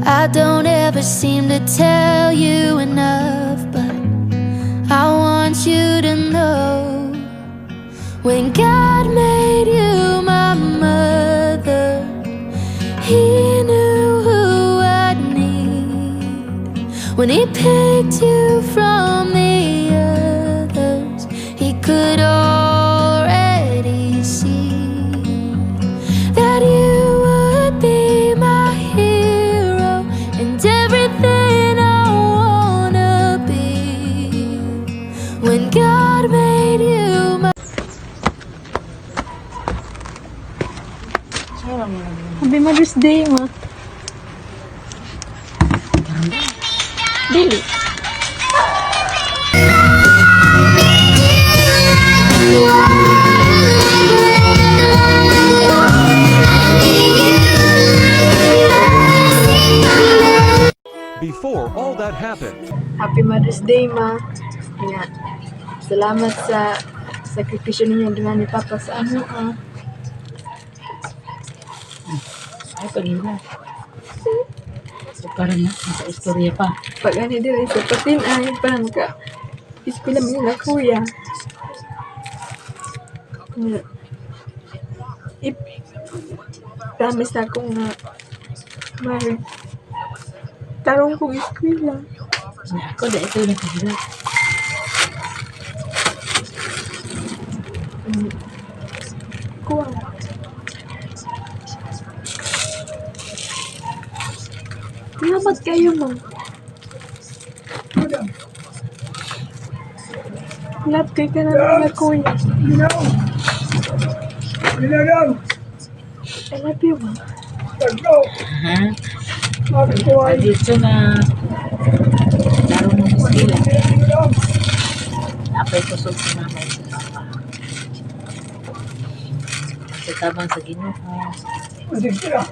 I don't ever seem to tell you enough, but I want you to know, when God made you my mother, He knew who I'd need. When He picked you from the others, He could already see that you would be my hero and everything I wanna be. When God made you my... Happy Mother's Day, ma. Dili. Before all that happened, Happy Mother's Day, ma. Nga, salamat sa sakripisyo ninyo doon ni Papa sa ano, Ay, pag-ina. So, parang nasa istorya pa. Pag ano din, sa patin ay parang ka iskula mo na kuya. Nga, promise na akong nga tarong kong eskwela. Na ako, dahil ito yung nakahirap. Kuha. Salamat kayo, ma. Love kayo ka na mga kuya. I love you, ma. Ha? Dito na darong mo sila. Napay kusog si mama at si papa. Sa tabang sa Ginoo. Eskwela.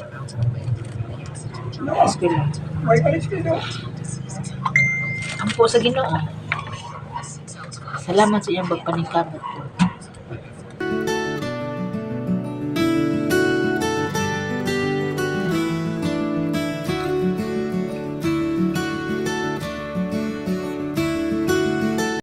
Ampo sa Ginoo. Salamat sa iyang pagpaningkamot ko.